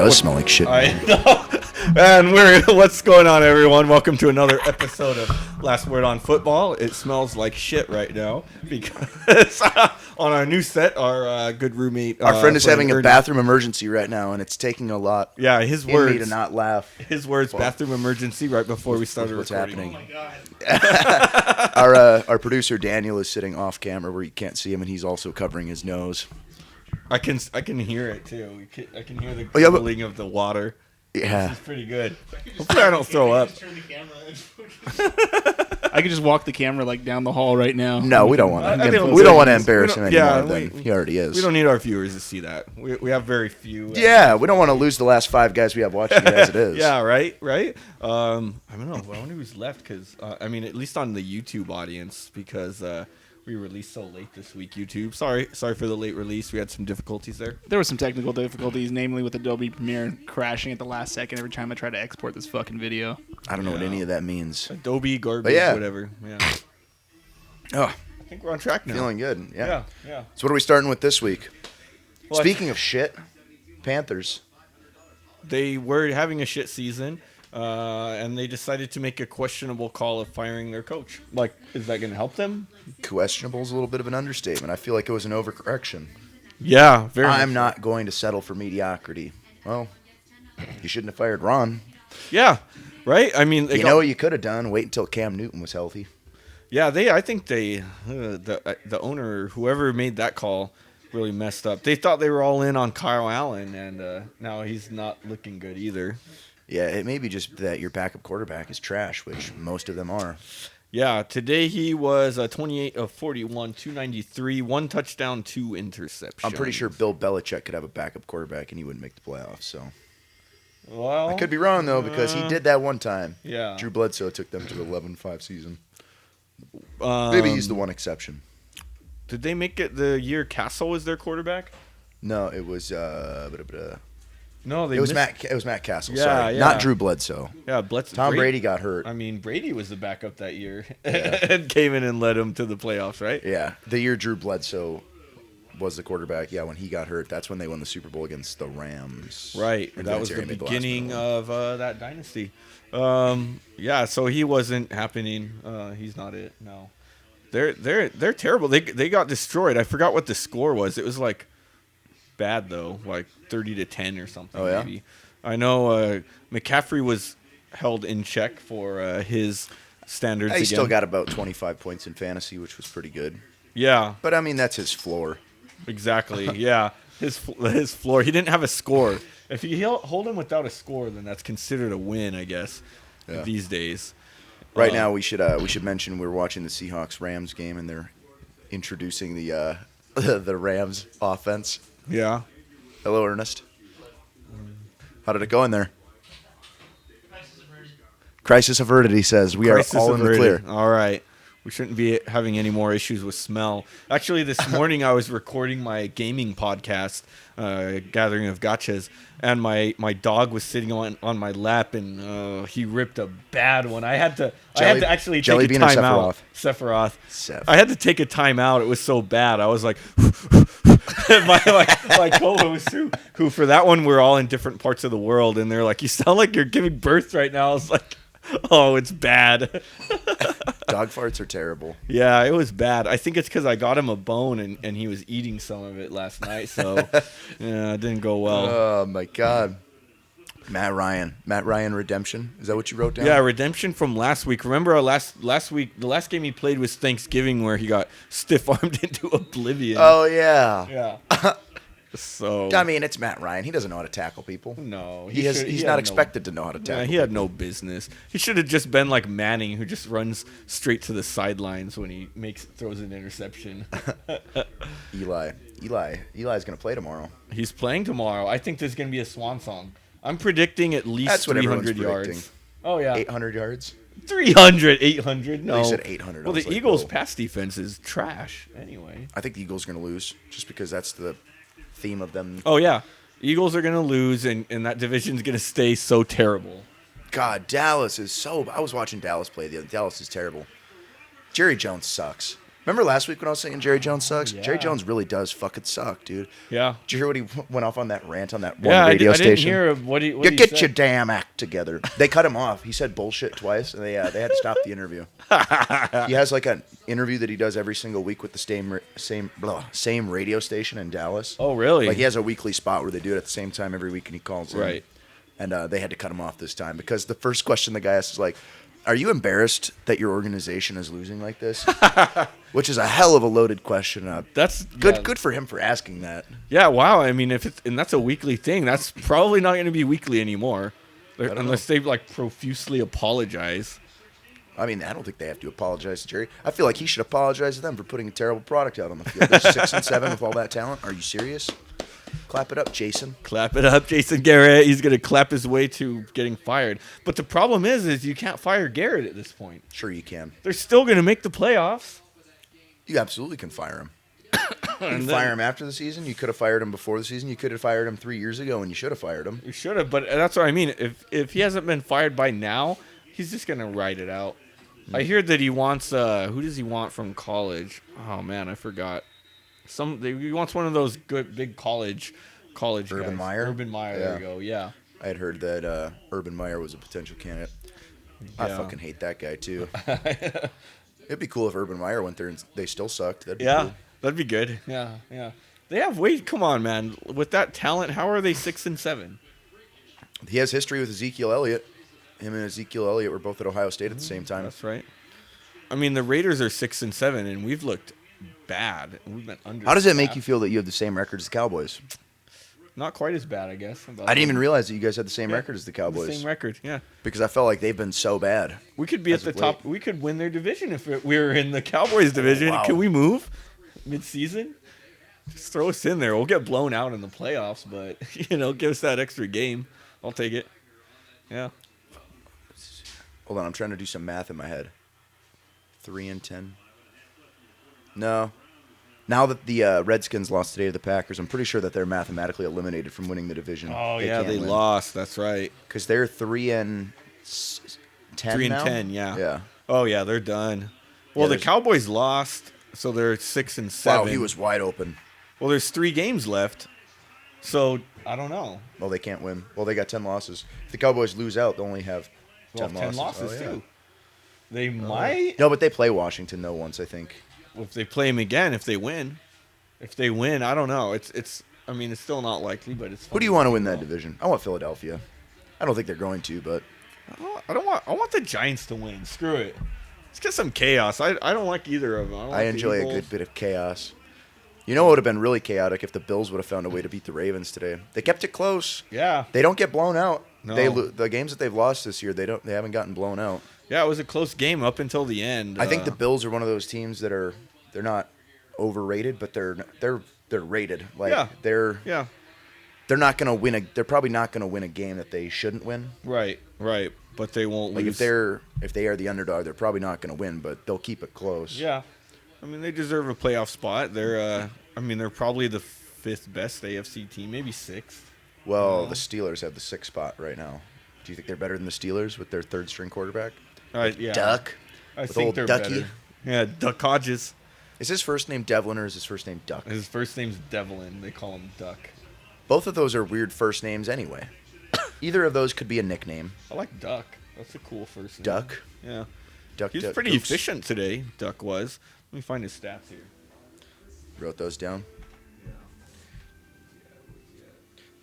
does smell like shit. I know. And what's going on, everyone? Welcome to another episode of Last Word on Football. It smells like shit right now because on our new set, our good roommate, our friend is having a bathroom emergency right now, and it's taking a lot. Yeah, his words me to not laugh. His words, bathroom emergency, right before we started what's recording. Happening. Oh my god. Our producer Daniel is sitting off camera where you can't see him, and he's also covering his nose. I can hear it too. I can hear the gurgling of the water. Yeah, it's pretty good. Hopefully, I don't throw up. I could just walk the camera like down the hall right now. No, we don't want to. We don't want to embarrass him anymore than he already is. We don't need our viewers to see that. We have very few. Yeah, we don't want to lose the last 5 guys we have watching it as it is. Yeah, right. I don't know. I wonder who's left because I mean, at least on the YouTube audience because. We released so late this week, YouTube. Sorry for the late release. We had some difficulties there. There were some technical difficulties, namely with Adobe Premiere crashing at the last second every time I try to export this fucking video. I don't know what any of that means. Adobe garbage, whatever. Yeah. Oh, I think we're on track now. Feeling good. Yeah. Yeah. So what are we starting with this week? Well, Speaking of shit, Panthers. They were having a shit season. And they decided to make a questionable call of firing their coach. Like, is that going to help them? Questionable is a little bit of an understatement. I feel like it was an overcorrection. Yeah, very. I'm not going to settle for mediocrity. Well, you shouldn't have fired Ron. Yeah, right? I mean, you know what you could have done? Wait until Cam Newton was healthy. Yeah, I think the owner, whoever made that call, really messed up. They thought they were all in on Kyle Allen, and now he's not looking good either. Yeah, it may be just that your backup quarterback is trash, which most of them are. Yeah, today he was 28 of 41, 293, 1 touchdown, 2 interceptions. I'm pretty sure Bill Belichick could have a backup quarterback and he wouldn't make the playoffs. So, well, I could be wrong though because he did that one time. Yeah, Drew Bledsoe took them to the 11-5 season. Maybe he's the one exception. Did they make it the year Castle was their quarterback? No, it was. No, it was Matt Castle. Yeah, sorry, yeah. Not Drew Bledsoe. Yeah, Bledsoe. Tom Brady got hurt. I mean, Brady was the backup that year and came in and led him to the playoffs, right? Yeah, the year Drew Bledsoe was the quarterback. Yeah, when he got hurt, that's when they won the Super Bowl against the Rams. Right, that was the beginning of that dynasty. Yeah, so he wasn't happening. He's not it. No, they're terrible. They got destroyed. I forgot what the score was. It was like. Bad though, like 30-10 or something. Oh yeah. Maybe. I know McCaffrey was held in check for his standards. He still got about 25 points in fantasy, which was pretty good. Yeah, but I mean that's his floor. Exactly. Yeah, his floor. He didn't have a score. If you hold him without a score, then that's considered a win, I guess. Yeah. These days. Right now, we should mention we're watching the Seahawks Rams game, and they're introducing the the Rams offense. Yeah. Hello, Ernest. How did it go in there? Crisis averted, he says. We are all in the clear. All right. We shouldn't be having any more issues with smell. Actually, this morning I was recording my gaming podcast, Gathering of Gotchas, and my dog was sitting on my lap, and he ripped a bad one. I had to actually take a time out. Sephiroth. I had to take a time out. It was so bad. I was like, my co-host who for that one we're all in different parts of the world, and they're like, you sound like you're giving birth right now. I was like, oh, it's bad. Dog farts are terrible. Yeah, it was bad. I think it's because I got him a bone and he was eating some of it last night, so yeah, it didn't go well. Oh my God. Matt Ryan redemption. Is that what you wrote down? Yeah, redemption from last week. Remember last week, the last game he played was Thanksgiving where he got stiff-armed into oblivion. Oh yeah. Yeah. So I mean, it's Matt Ryan. He doesn't know how to tackle people. No, he's not expected to know how to tackle. He had no business. He should have just been like Manning, who just runs straight to the sidelines when he throws an interception. Eli's gonna play tomorrow. He's playing tomorrow. I think there's gonna be a swan song. I'm predicting at least 300 yards. Oh yeah, 800 yards. 300, 800. No, you said 800. Well, the Eagles' pass defense is trash anyway. I think the Eagles are gonna lose just because that's the theme of them. Oh yeah, Eagles are gonna lose, and that division's gonna stay so terrible. God, Dallas is so. I was watching Dallas play. Dallas is terrible. Jerry Jones sucks. Remember last week when I was saying Jerry Jones sucks? Yeah. Jerry Jones really does fucking suck, dude. Yeah. Did you hear what he went off on that rant on that one Yeah, radio I didn't station? hear what he You said. get your damn act together. They cut him off. He said bullshit twice, and they had to stop the interview. He has like an interview that he does every single week with the same radio station in Dallas. Oh, really? Like he has a weekly spot where they do it at the same time every week, and he calls in. Right. And they had to cut him off this time because the first question the guy asked is like, "Are you embarrassed that your organization is losing like this?" Which is a hell of a loaded question. That's Good. yeah. Good for him for asking that. Yeah, wow. I mean, and that's a weekly thing. That's probably not going to be weekly anymore, unless they like profusely apologize. I mean, I don't think they have to apologize to Jerry. I feel like he should apologize to them for putting a terrible product out on the field. They're 6-7 with all that talent. Are you serious? Clap it up, Jason. Clap it up, Jason Garrett. He's going to clap his way to getting fired. But the problem is you can't fire Garrett at this point. Sure you can. They're still going to make the playoffs. You absolutely can fire him. You can fire him after the season. You could have fired him before the season. You could have fired him 3 years ago, and you should have fired him. You should have, but that's what I mean. If he hasn't been fired by now, he's just going to ride it out. I hear that he wants who does he want from college? Oh man, I forgot. He wants one of those good big college Urban guys. Meyer? Urban Meyer, there you go. Yeah. I had heard that Urban Meyer was a potential candidate. I Yeah. fucking hate that guy too. It'd be cool if Urban Meyer went there and they still sucked. That'd be Yeah. cool. That'd be good. Yeah, yeah. They have weight. Come on, man. With that talent, how are they 6-7? He has history with Ezekiel Elliott. Him and Ezekiel Elliott were both at Ohio State at the same time. That's right. I mean, the Raiders are 6-7, and we've looked bad. We've been under. How does it make you feel that you have the same record as the Cowboys? Not quite as bad, I guess. I didn't even realize that you guys had the same record as the Cowboys. The same record, yeah. Because I felt like they've been so bad. We could be at As the of top. late. We could win their division if we were in the Cowboys division. wow. Can we move mid-season? Just throw us in there. We'll get blown out in the playoffs, but give us that extra game. I'll take it. Yeah. Hold on, I'm trying to do some math in my head. 3-10. No. Now that the Redskins lost today to the Packers, I'm pretty sure that they're mathematically eliminated from winning the division. Oh yeah, can't they win. lost. That's right. Because they're 3-10 now? 3-10. Yeah. Yeah. Oh yeah, they're done. Well, the there's- Cowboys lost, so they're 6-7. Wow, he was wide open. Well, there's 3 games left, so I don't know. Well, they can't win. Well, they got 10 losses. If the Cowboys lose out, they'll only have 10 10 losses. losses Oh, yeah. too. They might No, but they play Washington once, I think. if they play them again. If they win, I don't know. It's. I mean, it's still not likely, but it's. Who do you want to win that division? I want Philadelphia. I don't think they're going to, but I don't want. I want the Giants to win. Screw it. Let's get some chaos. I don't like either of them. I enjoy a good bit of chaos. You know what would have been really chaotic if the Bills would have found a way to beat the Ravens today. They kept it close. Yeah. They don't get blown out. No. The games that they've lost this year, they haven't gotten blown out. Yeah, it was a close game up until the end. I think the Bills are one of those teams that they're not overrated, but they're rated. Like Yeah. they're Yeah. They're probably not gonna win a game that they shouldn't win. Right. But they won't Like lose. if they are the underdog, they're probably not gonna win, but they'll keep it close. Yeah. I mean, they deserve a playoff spot. They're they're probably the 5th best AFC team, maybe 6th. Well, the Steelers have the 6th spot right now. Do you think they're better than the Steelers with their 3rd string quarterback? Yeah. Duck. I with think old they're Ducky. better. Yeah, Duck Hodges. Is his first name Devlin or is his first name Duck? His first name's Devlin. They call him Duck. Both of those are weird first names anyway. Either of those could be a nickname. I like Duck. That's a cool first name. Duck. Yeah. Duck. He was Duck, pretty Goops. efficient today, Duck was. Let me find his stats here. Wrote those down.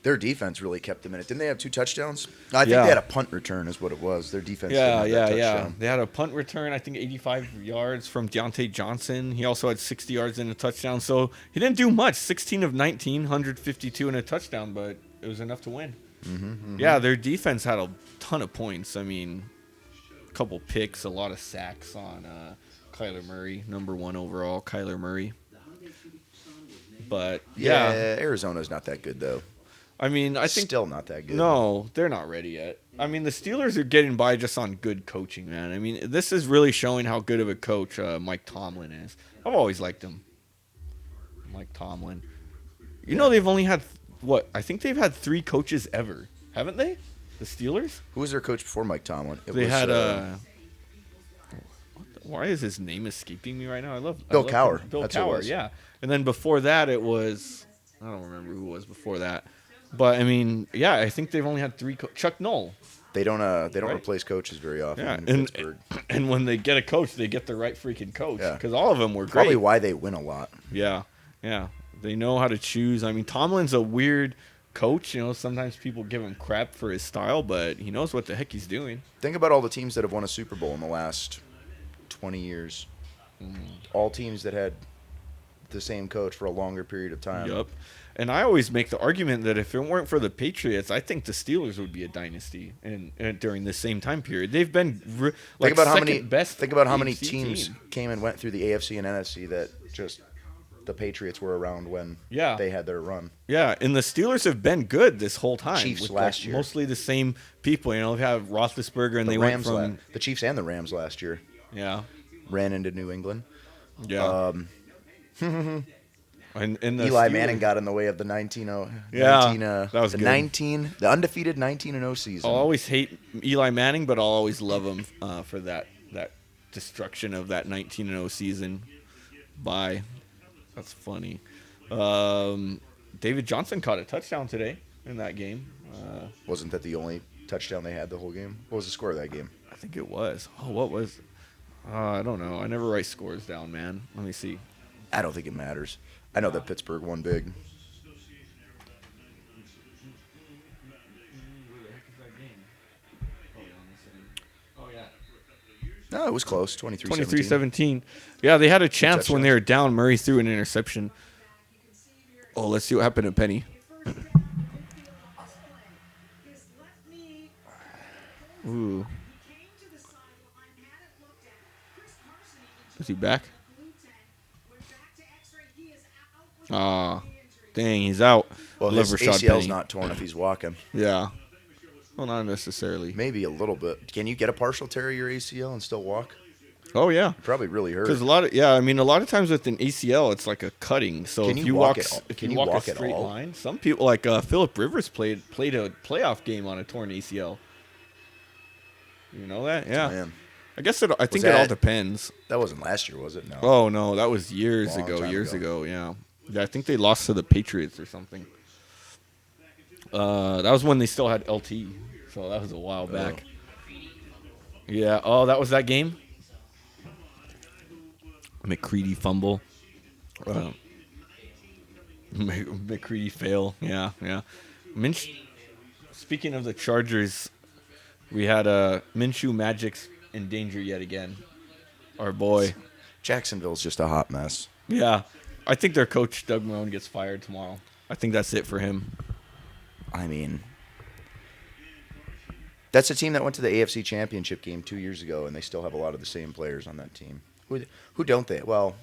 Their defense really kept them in it. Didn't they have 2 touchdowns? No, I think Yeah. they had a punt return is what it was. Their defense didn't have that touchdown. They had a punt return, I think 85 yards from Deontay Johnson. He also had 60 yards and a touchdown. So he didn't do much. 16 of 19, 152 and a touchdown, but it was enough to win. Yeah, their defense had a ton of points. I mean, a couple picks, a lot of sacks on Kyler Murray, number 1 overall, Kyler Murray. But, Yeah, Arizona's not that good, though. I mean, I think Still not that good. no, they're not ready yet. I mean, the Steelers are getting by just on good coaching, man. I mean, this is really showing how good of a coach Mike Tomlin is. I've always liked him. Mike Tomlin. You know, they've only had, I think they've had 3 coaches ever. Haven't they? The Steelers? Who was their coach before Mike Tomlin? They had, what the Why is his name escaping me right now? Bill I love Cowher. him. Bill That's who it Cowher, was. yeah. And then before that, it was I don't remember who was before that. But I mean, yeah, I think they've only had 3. Chuck Noll. They don't Right. replace coaches very often Yeah, in and Pittsburgh. and when they get a coach, they get the right freaking coach. Yeah. Because all of them were great. Probably why they win a lot. Yeah, yeah. They know how to choose. I mean, Tomlin's a weird coach. Sometimes people give him crap for his style, but he knows what the heck he's doing. Think about all the teams that have won a Super Bowl in the last 20 years. All teams that had the same coach for a longer period of time. Yup. And I always make the argument that if it weren't for the Patriots, I think the Steelers would be a dynasty and during this same time period. They've been Think about how many best. Think about how many AFC teams team. came and went through the AFC and NFC that just the Patriots were around when Yeah. they had their run. Yeah, and the Steelers have been good this whole time. Chiefs with last year. Mostly the same people. They have Roethlisberger, and The they Rams, went from the Chiefs and the Rams last year yeah, ran into New England. yeah. And the Eli Steelers- Manning got in the way of the 19-0. Yeah, that was the good. the undefeated 19-0 season. I'll always hate Eli Manning, but I'll always love him for that destruction of that 19-0 season. Bye. That's funny. David Johnson caught a touchdown today in that game. Wasn't that the only touchdown they had the whole game? What was the score of that game? I think it was. Oh, what was? I don't know. I never write scores down, man. Let me see. I don't think it matters. I know that Pittsburgh won big. No, it was close. 23-17. 23-17. Yeah, they had a chance when touchdowns. they were down. Murray threw an interception. Oh, let's see what happened to Penny. Ooh. Is he back? Ah, dang, he's out. Well, Love his Rashad ACL's Penny. not torn if he's walking. Yeah. Well, not necessarily. Maybe a little bit. Can you get a partial tear of your ACL and still walk? Oh, yeah. Probably really hurt. Because a lot of times with an ACL, it's like a cutting. So Can if you you walk walk, at all? if Can you you walk walk a at straight all? line, some people like Phillip Rivers played a playoff game on a torn ACL. You know that? Yeah. Man, I guess I think it all that- depends. that wasn't last year, was it? No. Oh no, that was years Long ago. time Years ago. ago. Yeah. Yeah, I think they lost to the Patriots or something. That was when they still had LT, so that was a while back. Yeah. Oh, that was that game. McCready fumble. McCready fail. Yeah, yeah. Speaking of the Chargers, we had Minshew Magic's in danger yet again. Our boy. Jacksonville's just a hot mess. Yeah. I think their coach, Doug Marrone, gets fired tomorrow. I think that's it for him. I mean, that's a team that went to the AFC Championship game 2 years ago, and they still have a lot of the same players on that team. Who don't they? Well,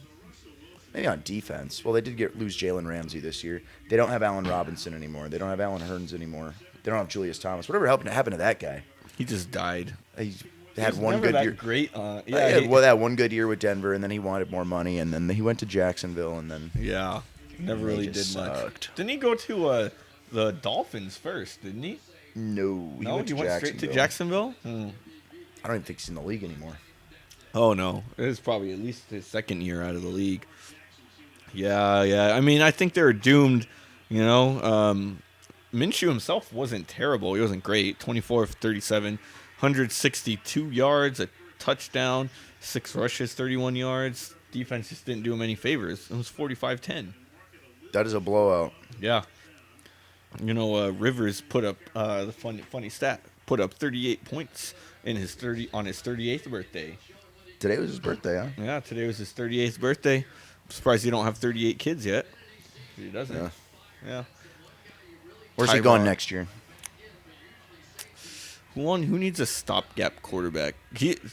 maybe on defense. Well, they did lose Jalen Ramsey this year. They don't have Allen Robinson anymore. They don't have Allen Hurns anymore. They don't have Julius Thomas. Whatever happened to that guy? He just died. He had He was one never good that year. Great. He had that one good year with Denver, and then he wanted more money, and then he went to Jacksonville, and then Yeah. Never really did just much. sucked. Didn't he go to the Dolphins first, didn't he? no, he No, went he to went straight to Jacksonville? I don't even think he's in the league anymore. Oh, no. It was probably at least his second year out of the league. Yeah, yeah. I mean, I think they were doomed, you know. Minshew himself wasn't terrible. He wasn't great. 24 of 37, 162 yards, a touchdown, 6 rushes, 31 yards. Defense just didn't do him any favors. It was 45-10. That is a blowout. Yeah. You know, Rivers put up the funny stat. Put up 38 points on his 38th birthday. Today was his birthday, huh? Yeah, today was his 38th birthday. I'm surprised he don't have 38 kids yet. He doesn't. Yeah. Yeah. Where's he going Tyrod. next year? Who needs a stopgap quarterback?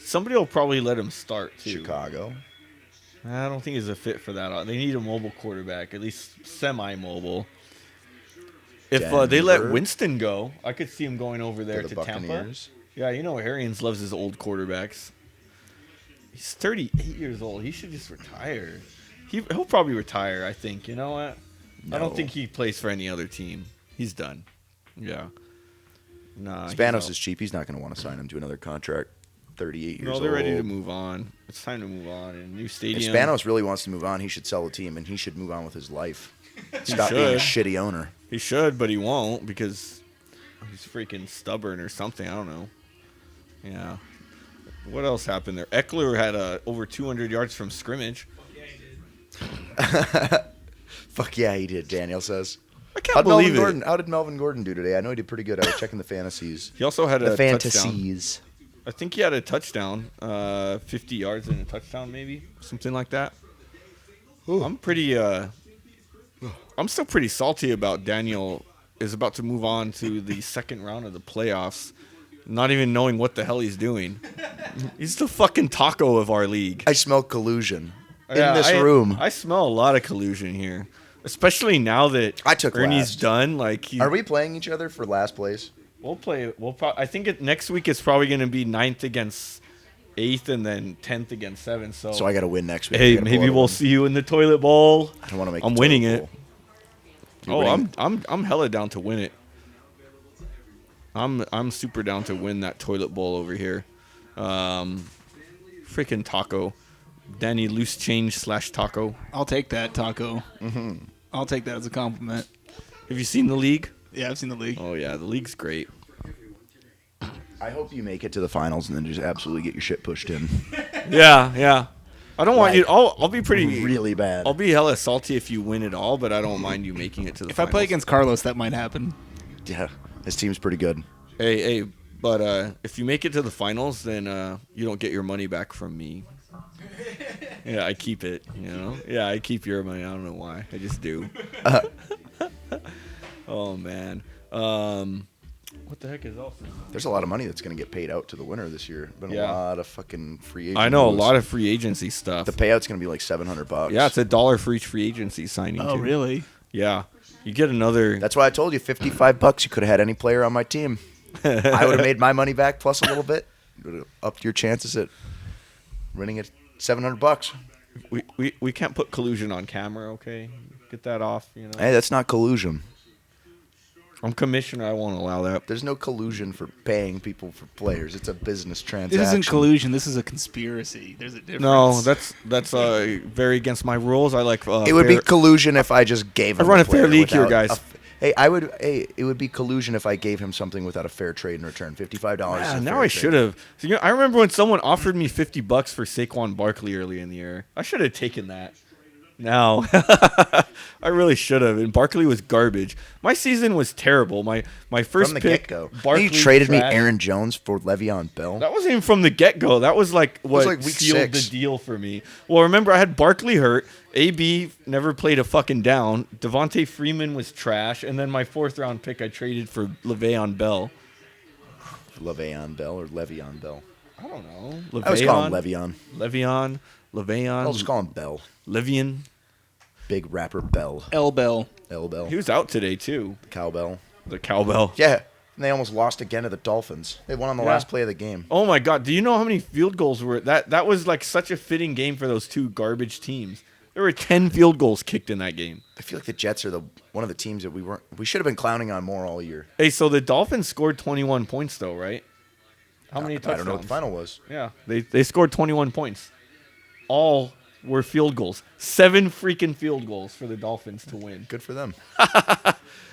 Somebody will probably let him start too. Chicago. I don't think he's a fit for that. They need a mobile quarterback, at least semi-mobile. If they let Denver. Winston go, I could see him going over there the to Tampa. Buccaneers. Yeah, you know Arians loves his old quarterbacks. He's 38 years old. He should just retire. He'll probably retire, I think. You know what? I No. don't think he plays for any other team. He's done. Yeah. Nah. he's Spanos out. is cheap. He's not going to want to sign him to another contract. 38 years old. No, they're ready to move on. It's time to move on. And new If stadium. Spanos really wants to move on, he should sell the team, and he should move on with his life. He Stop being a should. shitty owner. He should, but he won't because he's freaking stubborn or something. I don't know. Yeah. What else happened there? Eckler had over 200 yards from scrimmage. Fuck yeah, he did, Daniel says. I can't believe it. How did Melvin Gordon do today? I know he did pretty good. I was checking the fantasies. He also had The a touchdown. fantasies. I think he had a touchdown, 50 yards and a touchdown maybe, something like that. I'm pretty, I'm still pretty salty about Daniel is about to move on to the second round of the playoffs, not even knowing what the hell he's doing. He's the fucking taco of our league. I smell collusion in this room. I smell a lot of collusion here, especially now that I took Ernie's last. done. Like, Are we playing each other for last place? We'll play. I think next week it's probably going to be 9th against 8th and then 10th against 7th. So I got to win next week. I hey, gotta maybe pull out a we'll win. see you in the toilet bowl. I don't want to make. I'm the winning toilet it. bowl. Oh, I'm hella down to win it. I'm super down to win that toilet bowl over here. Freaking taco, Danny loose change / taco. I'll take that, Taco. Mm-hmm. I'll take that as a compliment. Have you seen the league? Yeah, I've seen the league. Oh yeah, the league's great. I hope you make it to the finals and then just absolutely get your shit pushed in. Yeah. I don't want Like, you. I'll be pretty really bad. I'll be hella salty if you win it all, but I don't mind you making it to the If I finals. play against Carlos, that might happen. Yeah, his team's pretty good. Hey, but if you make it to the finals, then you don't get your money back from me. Yeah, I keep it, you know? Yeah, I keep your money. I don't know why. I just do. Oh, man. What the heck is else? There's a lot of money that's going to get paid out to the winner this year. Been Yeah. a lot of fucking free agents. I know, a lot of free agency stuff. The payout's going to be like $700. Yeah, it's $1 for each free agency signing, Oh, too. really? Yeah. You get another... That's why I told you $55. You could have had any player on my team. I would have made my money back plus a little bit. Would have upped your chances at winning at $700. We can't put collusion on camera, okay? Get that off, you know? Hey, that's not collusion. I'm commissioner. I won't allow that. There's no collusion for paying people for players. It's a business transaction. This isn't collusion. This is a conspiracy. There's a difference. No, that's very against my rules. I like. It would be collusion if I just gave him. I run a a fair player league here, without guys. it would be collusion if I gave him something without a fair trade in return. $55. Yeah, is a now fair I trade. should have. So, I remember when someone offered me $50 for Saquon Barkley early in the year. I should have taken that. Now, I really should have. And Barkley was garbage. My season was terrible. My first From the pick, get-go. Barkley You traded me trash. Aaron Jones for Le'Veon Bell. That wasn't even from the get-go. That was like what like week sealed 6. the deal for me. Well, remember, I had Barkley hurt. AB never played a fucking down. Devontae Freeman was trash. And then my 4th-round pick I traded for Le'Veon Bell. Le'Veon Bell or Le'Veon Bell? I don't know. I was calling Le'Veon. Le'Veon. I'll just call him Bell. Le'Veon. Big rapper Bell. L Bell. L Bell. He was out today, too. Cowbell. The cowbell. Yeah. And they almost lost again to the Dolphins. They won on the Yeah. last play of the game. Oh, my God. Do you know how many field goals were that was like such a fitting game for those two garbage teams. There were 10 field goals kicked in that game. I feel like the Jets are one of the teams that we should have been clowning on more all year. Hey, so the Dolphins scored 21 points, though, right? How many I touchdowns? don't know what the final was. Yeah, they scored 21 points. All were field goals. 7 freaking field goals for the Dolphins to win. Good for them.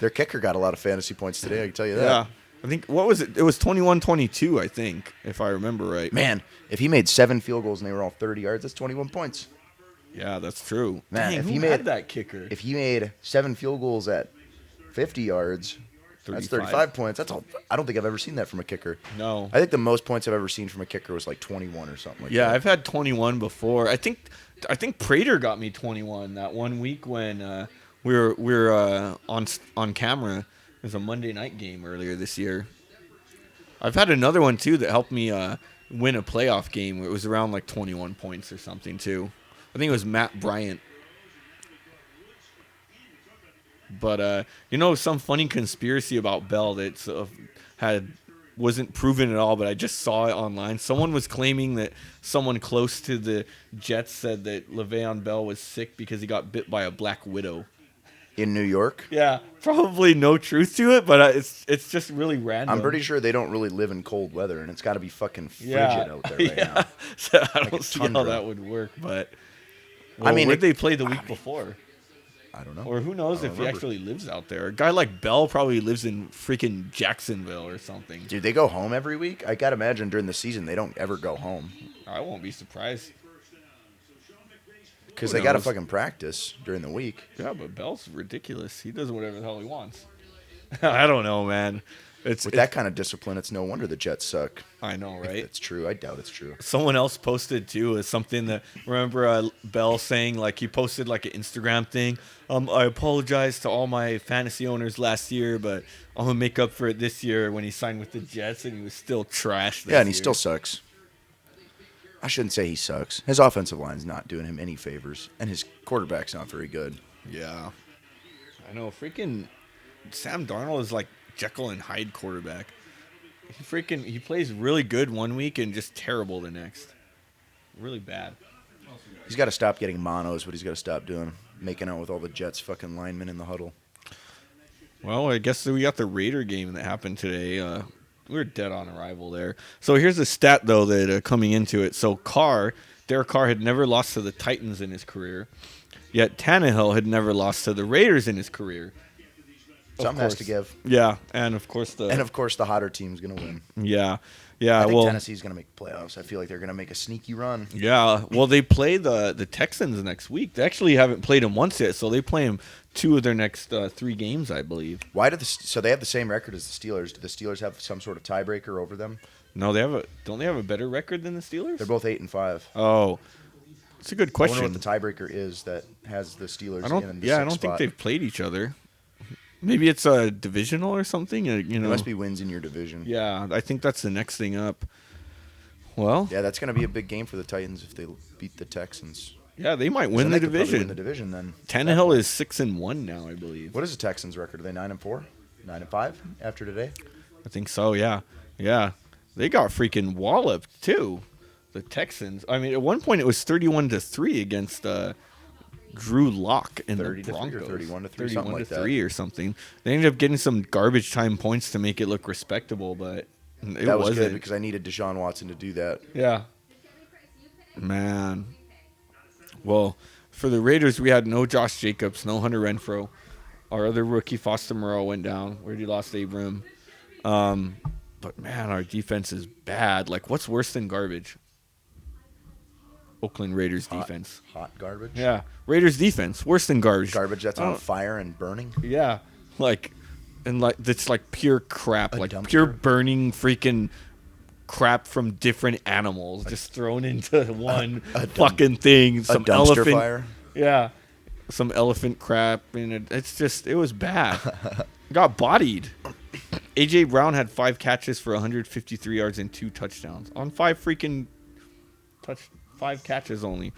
Their kicker got a lot of fantasy points today, I can tell you that. Yeah. I think, what was it? It was 21-22, I think, if I remember right. Man, if he made 7 field goals and they were all 30 yards, that's 21 points. Yeah, that's true. Man, Dang, if who he had made that kicker? If he made 7 field goals at 50 yards, that's 35 points. That's all. I don't think I've ever seen that from a kicker. No. I think the most points I've ever seen from a kicker was like 21 or something like Yeah, that. I've had 21 before. I think Prater got me 21 that one week when we were on camera. It was a Monday night game earlier this year. I've had another one too that helped me win a playoff game. It was around like 21 points or something too. I think it was Matt Bryant. But some funny conspiracy about Bell that wasn't proven at all, but I just saw it online. Someone was claiming that someone close to the Jets said that Le'Veon Bell was sick because he got bit by a black widow. In New York? Yeah, probably no truth to it, but it's just really random. I'm pretty sure they don't really live in cold weather, and it's got to be fucking frigid yeah. out there right yeah. now. So I Like don't a see how tundra. that would work, but I mean, where'd they play the week before? I don't know. Or who knows I don't if he remember. actually lives out there. A guy like Bell probably lives in freaking Jacksonville or something. Dude, they go home every week? I got to imagine during the season they don't ever go home. I won't be surprised. Because Who they got to knows? fucking practice during the week. Yeah, but Bell's ridiculous. He does whatever the hell he wants. I don't know, man. With that kind of discipline, it's no wonder the Jets suck. I know, If right? it's true. I doubt it's true. Someone else posted too is something that remember Bell saying like he posted like an Instagram thing. I apologize to all my fantasy owners last year, but I'm gonna make up for it this year when he signed with the Jets and he was still trash. This Yeah, and he year. still sucks. I shouldn't say he sucks. His offensive line's not doing him any favors, and his quarterback's not very good. Yeah, I know. Freaking Sam Darnold is like Jekyll and Hyde quarterback. He plays really good one week and just terrible the next. Really bad. He's got to stop getting monos, but he's got to stop doing making out with all the Jets fucking linemen in the huddle. Well, I guess we got the Raider game that happened today. We were dead on arrival there. So here's a stat, though, that coming into it. So Derek Carr had never lost to the Titans in his career, yet Tannehill had never lost to the Raiders in his career. Something has to give. Yeah, and of course the hotter team's going to win. yeah. I think Well, Tennessee's going to make playoffs. I feel like they're going to make a sneaky run. yeah. Well, they play the Texans next week. They actually haven't played them once yet, so they play them 2 of their next 3 games, I believe. Why do so they have the same record as the Steelers? Do the Steelers have some sort of tiebreaker over them? No, don't they have a better record than the Steelers? They're both 8-5. Oh, it's a good I question. wonder what the tiebreaker is that has the Steelers I don't. in the Yeah, I sixth don't think spot. they've played each other. Maybe it's a divisional or something. You know, There must be wins in your division. Yeah, I think that's the next thing up. Well, Yeah, that's going to be a big game for the Titans if they beat the Texans. yeah, they might So win the they could probably division. Win the division then. Tannehill is 6-1 now, I believe. What is the Texans' record? Are they 9-4? 9-5 after today? I think so. Yeah, yeah. They got freaking walloped too. The Texans. I mean, at one point it was 31-3 against Drew Lock in the 30-3 or Broncos. 31-3, something like that. 31-3 or something. They ended up getting some garbage time points to make it look respectable, but it That was wasn't. good because I needed Deshaun Watson to do that. Yeah. Man. Well, for the Raiders, we had no Josh Jacobs, no Hunter Renfro. Our other rookie, Foster Moreau, went down. We already lost Abram. But, man, our defense is bad. Like, what's worse than garbage? Oakland Raiders defense. Hot garbage? Yeah. Raiders defense, worse than garbage. Garbage that's on Oh. fire and burning? Yeah. That's like pure crap. A Like dumpster? pure burning freaking crap from different animals just thrown into one fucking thing. Some dumpster elephant fire? Yeah. Some elephant crap and it was bad. Got bodied. AJ Brown had 5 catches for 153 yards and 2 touchdowns on 5 catches only.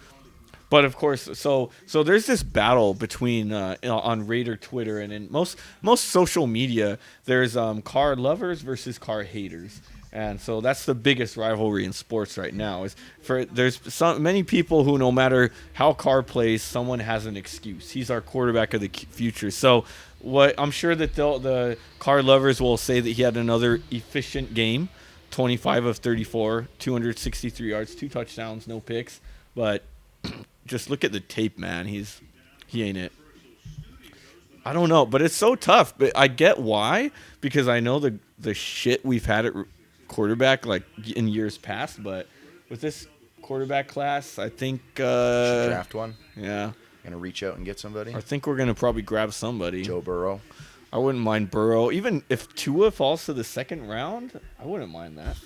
But of course, so there's this battle between on Raider Twitter and in most social media. There's Carr lovers versus Carr haters, and so that's the biggest rivalry in sports right now. There's many people who, no matter how Carr plays, someone has an excuse. He's our quarterback of the future. So what I'm sure that the Carr lovers will say that he had another efficient game, 25 of 34, 263 yards, 2 touchdowns, no picks, but. Just look at the tape, man. He ain't it. I don't know, but it's so tough. But I get why, because I know the shit we've had at quarterback like in years past. But with this quarterback class, I think Should draft one? yeah, Gonna reach out and get somebody? I think we're gonna probably grab somebody. Joe Burrow? I wouldn't mind Burrow, even if Tua falls to the second round. I wouldn't mind that.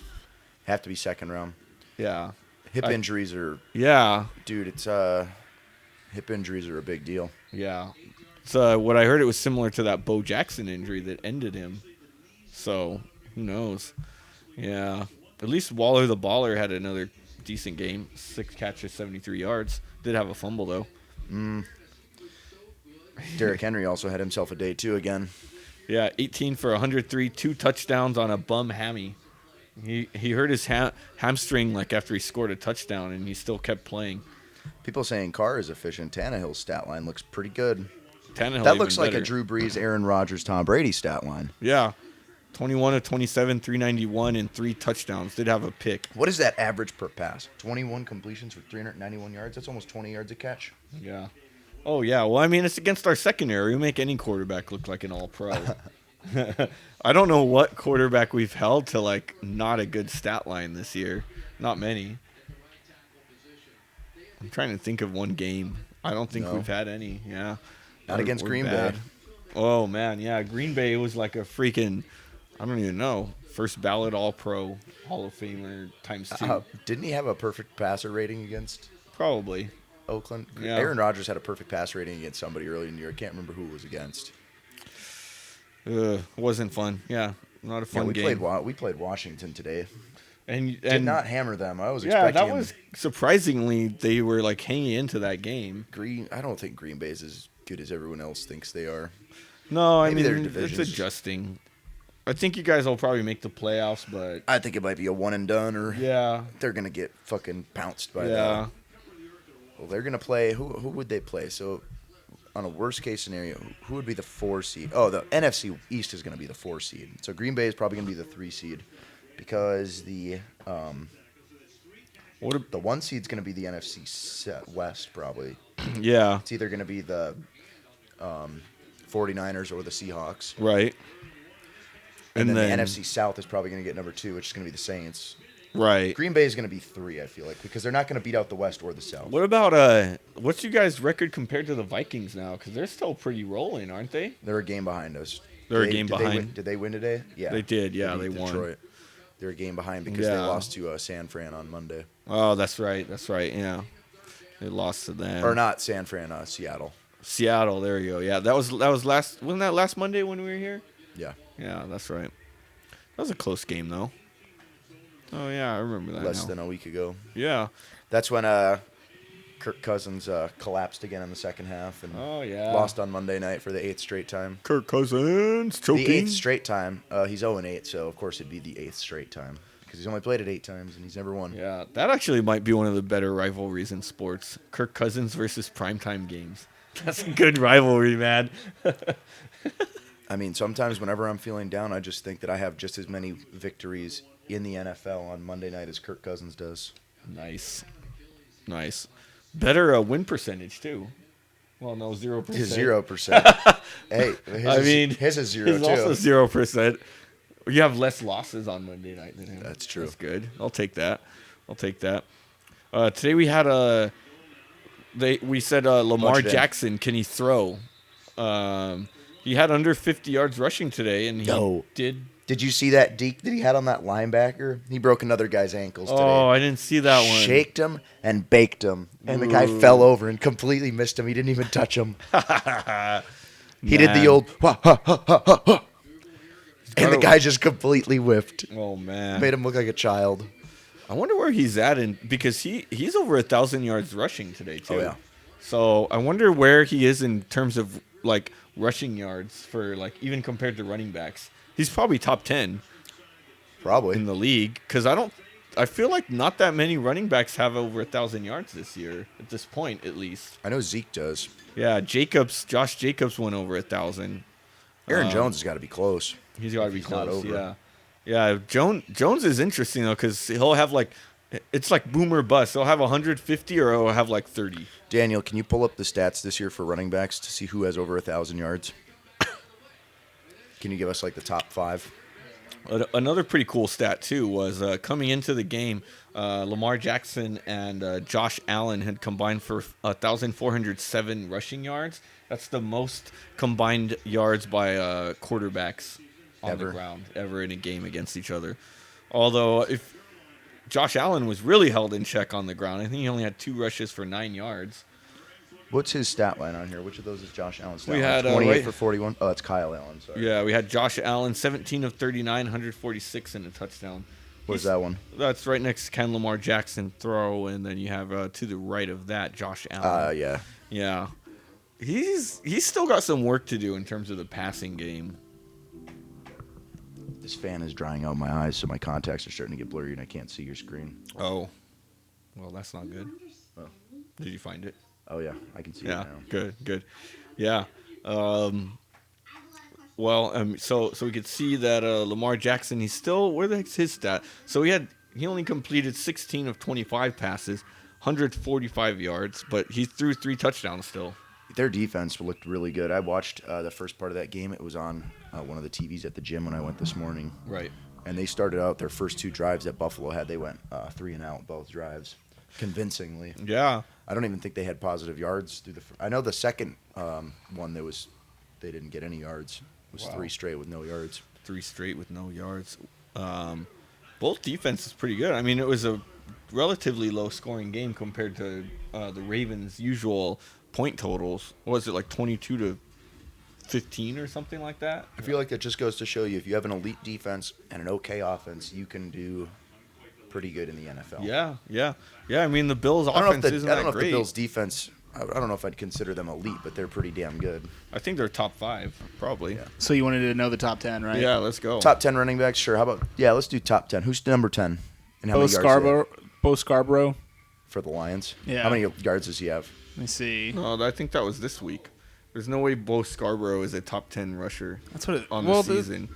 Have to be second round. Yeah, Hip injuries are... yeah. Dude, it's... Hip injuries are a big deal. Yeah. So what I heard, it was similar to that Bo Jackson injury that ended him. So who knows? Yeah. At least Waller the Baller had another decent game. 6 catches, 73 yards. Did have a fumble though. Derrick Henry also had himself a day too again. Yeah, 18 for 103, 2 touchdowns on a bum hammy. He hurt his hamstring like after he scored a touchdown, and he still kept playing. People saying Carr is efficient. Tannehill's stat line looks pretty good. Tannehill That looks even like better. a Drew Brees, Aaron Rodgers, Tom Brady stat line. Yeah. 21 of 27, 391, and 3 touchdowns. Did have a pick. What is that average per pass? 21 completions for 391 yards. That's almost 20 yards a catch. Yeah. Oh, yeah. Well, I mean, it's against our secondary. We make any quarterback look like an all-pro. I don't know what quarterback we've held to, like, not a good stat line this year. Not many. I'm trying to think of one game. I don't think No. we've had any. Yeah. Not against We're Green bad. Bay. Oh, man. Yeah. Green Bay was like a freaking, I don't even know, first ballot all-pro, Hall of Famer times 2. Didn't he have a perfect passer rating against Probably. Oakland? Yeah. Aaron Rodgers had a perfect pass rating against somebody early in the year. I can't remember who it was against. Wasn't fun. Yeah. Not a fun we game. We played Washington today. And Did not hammer them. I was yeah, expecting that was surprisingly they were like hanging into that game. I don't think Green Bay is as good as everyone else thinks they are. No, I Maybe their mean it's division's- adjusting. I think you guys will probably make the playoffs, but I think it might be a one and done, or yeah, they're gonna get fucking pounced by yeah, Well, they're gonna play. Who would they play? So, on a worst case scenario, who would be the 4 seed? Oh, the NFC East is gonna be the 4 seed. So Green Bay is probably gonna be the 3 seed, because the the 1 seed's gonna be the NFC West probably. yeah, It's either gonna be the 49ers or the Seahawks. right. And then then the NFC South is probably going to get number 2, which is going to be the Saints. right. Green Bay is going to be 3, I feel like, because they're not going to beat out the West or the South. What about what's you guys' record compared to the Vikings now? Because they're still pretty rolling, aren't they? They're a game behind us. They're a game Did behind. Did they win today? Yeah. They did, yeah, beat they won. Detroit. They're a game behind because they Yeah. lost to San Fran on Monday. Oh, that's right. That's right. Yeah, they lost to them. Or not San Fran, Seattle. Seattle. There you go. Yeah, that was last. Wasn't that last Monday when we were here? Yeah. Yeah, that's right. That was a close game, though. Oh, yeah, I remember that Less now. than a week ago. Yeah. That's when Kirk Cousins collapsed again in the second half and Oh, yeah. lost on Monday night for the 8th straight time. Kirk Cousins choking. The 8th straight time. He's 0-8, so of course it'd be the 8th straight time because he's only played it 8 times and he's never won. Yeah, that actually might be one of the better rivalries in sports. Kirk Cousins versus primetime games. That's a good rivalry, man. I mean, sometimes whenever I'm feeling down, I just think that I have just as many victories in the NFL on Monday night as Kirk Cousins does. Nice. Nice. Better win percentage, too. Well, no, 0%. His 0%. Hey, his is 0 his too. also 0%. You have less losses on Monday night than him. That's true. That's good. I'll take that. Today we had we said Lamar Watch it in. Jackson, can he throw? He had under 50 yards rushing today, and he No. did. Did you see that deke that he had on that linebacker? He broke another guy's ankles today. Oh, I didn't see that one. Shaked him and baked him. And the guy Ooh. fell over and completely missed him. He didn't even touch him. He did the Man. old ha ha ha ha ha, ha. And the gotta- guy just completely whiffed. Oh man, Made him look like a child. I wonder where he's at, because he's over 1,000 yards rushing today too. Oh, yeah. So I wonder where he is in terms of like rushing yards for like even compared to running backs. He's probably top 10 Probably. in the league, because I feel like not that many running backs have over 1,000 yards this year at this point, at least. I know Zeke does. Yeah, Josh Jacobs went over 1,000. Aaron Jones has got to be close. He's got to be He's not close. over. Yeah. Jones is interesting though, because he'll have it's like boom or bust. He'll have 150 or he'll have like 30. Daniel, can you pull up the stats this year for running backs to see who has over 1,000 yards? Can you give us like the top 5? Another pretty cool stat too was coming into the game, Lamar Jackson and Josh Allen had combined for 1,407 rushing yards. That's the most combined yards by quarterbacks on the ground ever in a game against each other. Although if Josh Allen was really held in check on the ground, I think he only had 2 rushes for 9 yards. What's his stat line on here? Which of those is Josh Allen's stat We line? had, 28 right- for 41. Oh, that's Kyle Allen. Sorry. Yeah, we had Josh Allen, 17 of 39, 146 and a touchdown. What's that one? That's right next to Ken Lamar Jackson throw, and then you have to the right of that Josh Allen. Yeah. Yeah, he's still got some work to do in terms of the passing game. This fan is drying out my eyes, so my contacts are starting to get blurry, and I can't see your screen. Oh, well, that's not good. Oh. Did you find it? Oh, yeah. I can see Yeah, it now. good. Yeah, So we could see that Lamar Jackson, he's still, where the heck's his stat? So he only completed 16 of 25 passes, 145 yards, but he threw 3 touchdowns still. Their defense looked really good. I watched the first part of that game. It was on one of the TVs at the gym when I went this morning. Right. And they started out their first 2 drives that Buffalo had. They went 3 and out both drives, convincingly. Yeah. I don't even think they had positive yards through I know the second one they didn't get any yards. It was 3 straight with no yards. 3 straight with no yards. Both defenses pretty good. I mean, it was a relatively low-scoring game compared to the Ravens' usual point totals. What was it, like 22 to 15 or something like that? I feel like that just goes to show you if you have an elite defense and an okay offense, you can do pretty good in the NFL. Yeah. I mean, the Bills' offense isn't that great. I don't know if the Bills' defense, I don't know if I'd consider them elite, but they're pretty damn good. I think they're top 5, probably. Yeah. So you wanted to know the top 10, right? Yeah, let's go. Top 10 running backs, sure. How about, let's do top 10. Who's number 10? And how many yards Bo Scarborough. for the Lions? Yeah. How many yards does he have? Let me see. No, I think that was this week. There's no way Bo Scarborough is a top 10 rusher That's what on the season.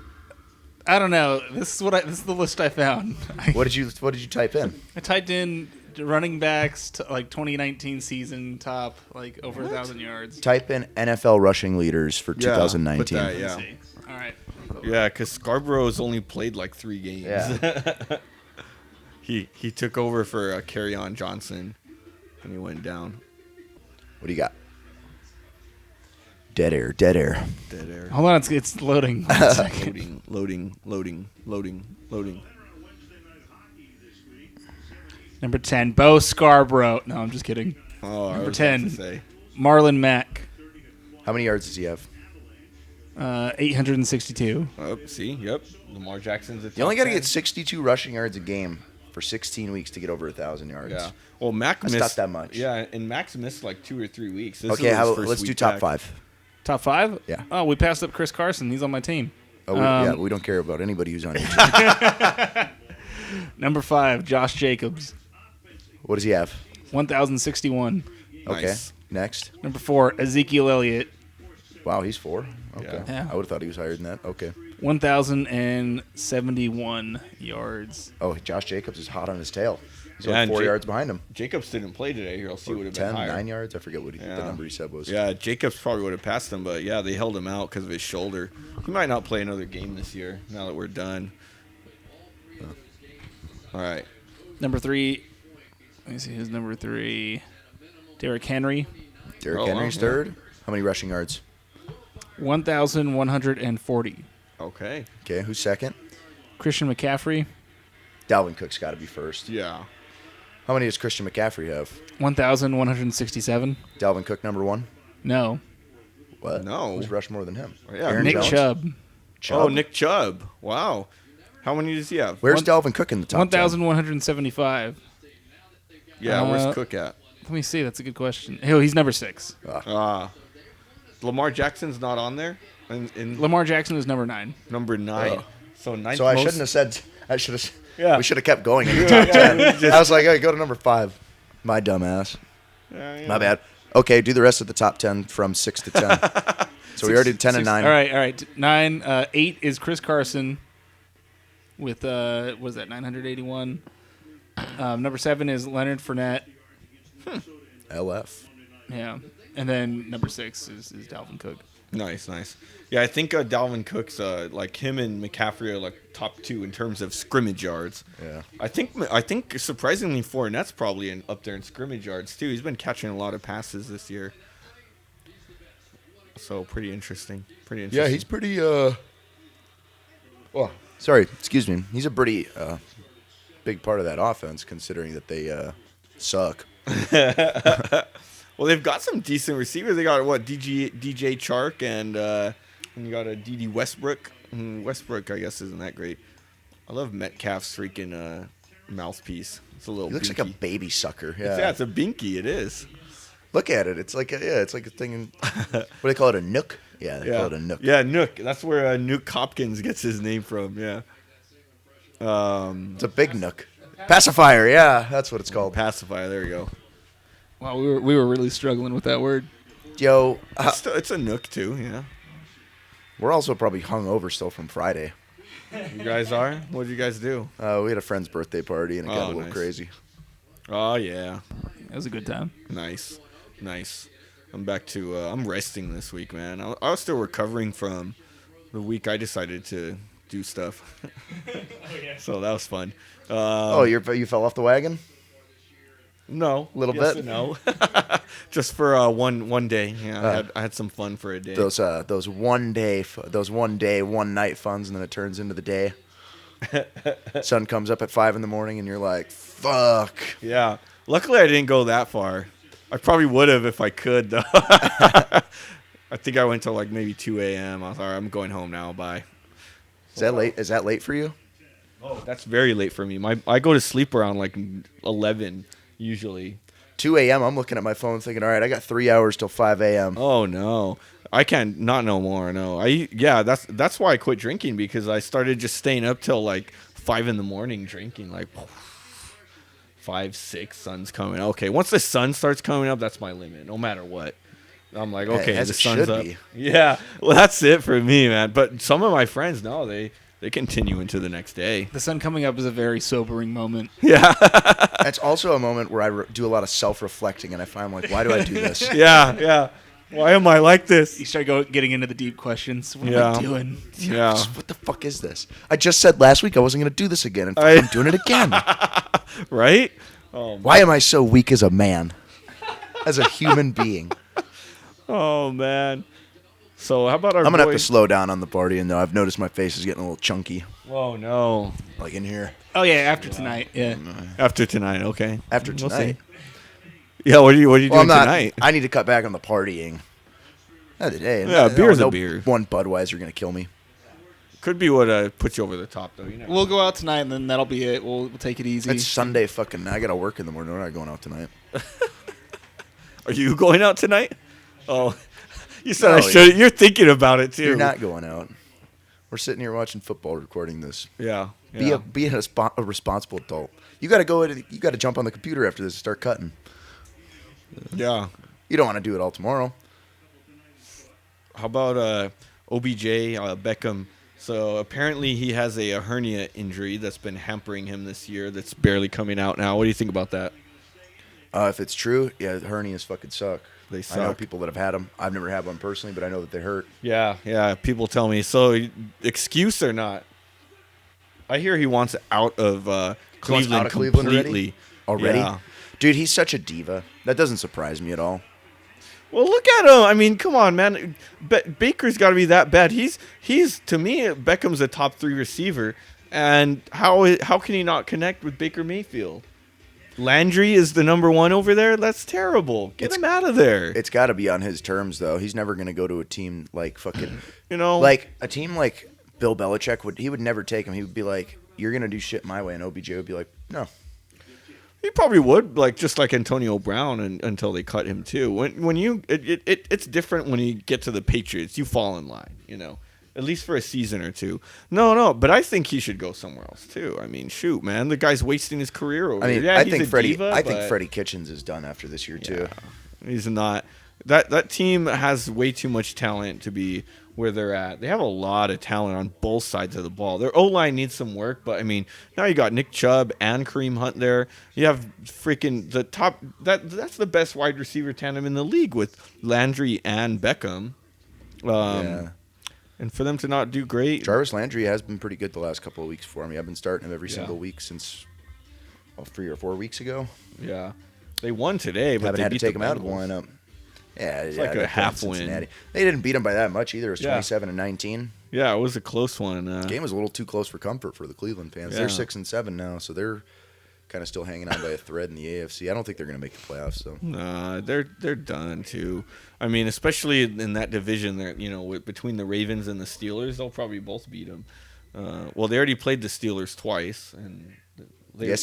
I don't know. This is the list I found. What did you type in? I typed in running backs to, like 2019 season top like over 1,000 yards. Type in NFL rushing leaders for Yeah, 2019. put that, Let's see. All right. Yeah, because Scarborough's only played like 3 games. Yeah. He took over for Kerryon Johnson, and he went down. What do you got? Dead air. Dead air. Hold on, it's loading. 1 second. Loading. Number 10, Bo Scarborough. No, I'm just kidding. Oh, Number I was 10, about to say. Marlon Mack. How many yards does he have? 862. Oh, see, yep. Lamar Jackson's a top You only got to 10. get 62 rushing yards a game for 16 weeks to get over 1,000 yards. Yeah. Well, Mac That's missed not that much. Yeah, and Mac's missed like 2 or 3 weeks. This Okay, is his 1st let's do week top back. 5. Top 5? Yeah. Oh, we passed up Chris Carson. He's on my team. Oh, we don't care about anybody who's on your team. Number 5, Josh Jacobs. What does he have? 1,061. Okay. Nice. Next. Number 4, Ezekiel Elliott. Wow, he's 4. Okay. Yeah. I would have thought he was higher than that. Okay. 1,071 yards. Oh, Josh Jacobs is hot on his tail. He's Yeah, only and 4 yards behind him. Jacobs didn't play today, or else he would have been 10, higher. 9 yards? I forget what the number he said was. Yeah, Jacobs probably would have passed him, but yeah, they held him out because of his shoulder. He might not play another game this year now that we're done. All right. Number 3, let me see his number 3. Derrick Henry. Derrick Oh, Henry's wow, third. How many rushing yards? 1,140. Okay. Okay, who's second? Christian McCaffrey. Dalvin Cook's got to be first. Yeah. How many does Christian McCaffrey have? 1,167. Dalvin Cook number 1? No. What? No. Who's rushed more than him? Yeah, Aaron Nick Jones? Chubb. Oh, Nick Chubb. Wow. How many does he have? Where's Dalvin Cook in the top 10? 1,175. Yeah, where's Cook at? Let me see. That's a good question. Oh, he's number 6. Lamar Jackson's not on there? Lamar Jackson is number 9. Number 9. Oh. So ninth So I most- shouldn't have said. I should have. Yeah. We should have kept going in the top 10. I was like, hey, go to number 5. My dumb ass. Yeah. My bad. Okay, do the rest of the top 10 from 6 to 10. So we already did 10 and 9. All right. 9. 8 is Chris Carson with, what was that, 981. Number 7 is Leonard Fournette. LF. Yeah. And then number 6 is Dalvin Cook. Nice. Yeah, I think Dalvin Cook's like him and McCaffrey are like top 2 in terms of scrimmage yards. Yeah. I think surprisingly Fournette's probably up there in scrimmage yards too. He's been catching a lot of passes this year. So pretty interesting. Yeah, he's pretty. Well, sorry, excuse me. He's a pretty big part of that offense, considering that they suck. Well, they've got some decent receivers. They got DJ Chark and you got a D.D. Westbrook. Westbrook, I guess, isn't that great. I love Metcalf's freaking mouthpiece. It's a little. He looks binky. like a baby sucker. Yeah. Yeah, it's a binky. It is. Look at it. It's like a thing. What do they call it? A nook? Yeah, they call it a nook. Yeah, Nook. That's where Nuke Hopkins gets his name from. Yeah. It's a big nook. Pacifier. Yeah, that's what it's called. Pacifier. There we go. Wow, we were really struggling with that word. Yo, It's a Nook too, yeah. we're also probably hungover still from Friday. You guys are? What did you guys do? We had a friend's birthday party, and it got a little nice. crazy. Oh, yeah. It was a good time. Nice. I'm back to, I'm resting this week, man. I was still recovering from the week I decided to do stuff. So that was fun. You fell off the wagon? No. Little Yes bit? and no. Just for one day. Yeah, I had some fun for a day. Those one night funds, and then it turns into the day. Sun comes up at 5 a.m, and you're like, fuck. Yeah. Luckily, I didn't go that far. I probably would have if I could, though. I think I went till like maybe 2 a.m. I was all right, I'm going home now. Bye. Is that late? Is that late for you? Oh, that's very late for me. I go to sleep around like 11 usually. 2 a.m. I'm looking at my phone thinking, all right, I got 3 hours till 5 a.m. Oh no, I can't not no more. No, that's why I quit drinking, because I started just staying up till like 5 a.m. drinking, like 5, 6, sun's coming. Okay, once the sun starts coming up, that's my limit. No matter what, I'm like, okay, as the it sun's should up. be. Yeah, well, that's it for me, man. But some of my friends, no, they continue into the next day. The sun coming up is a very sobering moment. Yeah, That's also a moment where I do a lot of self-reflecting, and I find, like, why do I do this? yeah. Why am I like this? You start getting into the deep questions. What am I doing? Yeah. What the fuck is this? I just said last week I wasn't going to do this again, and I'm doing it again. Right? Oh, Why am I so weak as a man? As a human being? oh man. So how about our I'm going to boy- have to slow down on the party, and though I've noticed my face is getting a little chunky, Oh no. like in here. Oh yeah, after tonight. Yeah. After tonight, okay. After We'll tonight. see. Yeah, what are you Well, doing I'm not. tonight? I need to cut back on the partying. Not today. Yeah, beer's a no beer. One Budweiser going to kill me. Could be what puts you over the top though. You never We'll go out tonight, and then that'll be it. We'll take it easy. It's Sunday fucking. I got to work in the morning. We're not going out tonight. Are you going out tonight? Oh, you said No, I should. You're thinking about it too. You're not going out. We're sitting here watching football, recording this. Yeah. Be a responsible adult. You got to go. You got to jump on the computer after this and start cutting. Yeah. You don't want to do it all tomorrow. How about OBJ Beckham? So apparently he has a hernia injury that's been hampering him this year. That's barely coming out now. What do you think about that? If it's true, yeah, hernias fucking suck. They I know suck. people that have had them. I've never had one personally, but I know that they hurt. Yeah. People tell me. So excuse or not? I hear he wants out of Cleveland out of Cleveland completely. Already? Yeah. Dude, he's such a diva. That doesn't surprise me at all. Well, look at him. I mean, come on, man. Baker's got to be that bad. He's to me, Beckham's a top 3 receiver, and how can he not connect with Baker Mayfield? Landry is the number 1 over there. That's terrible. Get him out of there. It's got to be on his terms, though. He's never going to go to a team like fucking, like a team like Bill Belichick would never take him. He would be like, "You're going to do shit my way," and OBJ would be like, "No." He probably would, like just like Antonio Brown, until they cut him too. It's different when you get to the Patriots. You fall in line, at least for a season or two. No, but I think he should go somewhere else too. I mean, shoot, man, the guy's wasting his career over. I mean, there. I He's think a Freddie. diva, I think but Freddie Kitchens is done after this year too. he's not. That team has way too much talent to be where they're at. They have a lot of talent on both sides of the ball. Their O-line needs some work, but I mean, now you got Nick Chubb and Kareem Hunt there. You have freaking the top. That's the best wide receiver tandem in the league with Landry and Beckham. Yeah. And for them to not do great, Jarvis Landry has been pretty good the last couple of weeks for me. I've been starting him every single week since 3 or 4 weeks ago. yeah, they won today, but Haven't they had to beat take the him out of the Bengals. lineup. Yeah, It's like a half win. They didn't beat him by that much either. It was Yeah. 27-19. Yeah, it was a close one. The game was a little too close for comfort for the Cleveland fans. Yeah. They're 6-7 now, so they're kind of still hanging on by a thread in the AFC. I don't think they're going to make the playoffs. So Nah, they're done too. I mean, especially in that division, there, between the Ravens and the Steelers, they'll probably both beat them. Well, they already played the Steelers twice, and they did.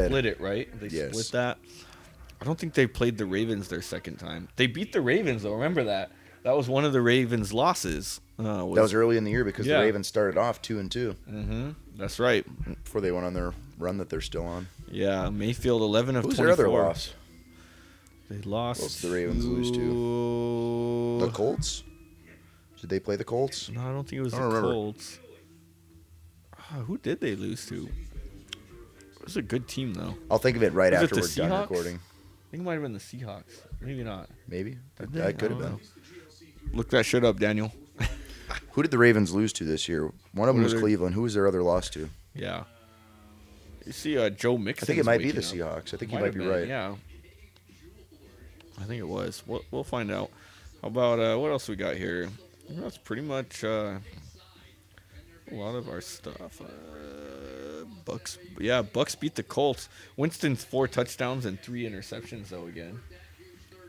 split it, right? They split that. I don't think they played the Ravens their second time. They beat the Ravens though. Remember that? That was one of the Ravens' losses. that was early in the year because the Ravens started off 2-2. Mm-hmm. That's right. Before they went on their run that they're still on. Yeah, Mayfield 11 of Who's 24. their other loss? They lost. What else did the Ravens lose to? The Colts? Did they play the Colts? No, I don't think it was I the don't remember. Colts. Who did they lose to? It was a good team, though. I'll think of it right Was it after the we're done Seahawks? recording. I think it might have been the Seahawks. Maybe not. Maybe. Did they? That could have I don't been. know. Look that shit up, Daniel. Who did the Ravens lose to this year? One of them What was are they- Cleveland. Who was their other loss to? Yeah. You see Joe Mixon. I think it might be the Seahawks. I think you might be right. Yeah. I think it was. We'll find out. How about what else we got here? That's pretty much a lot of our stuff. Bucks. Yeah, Bucks beat the Colts. Winston's 4 touchdowns and 3 interceptions though again.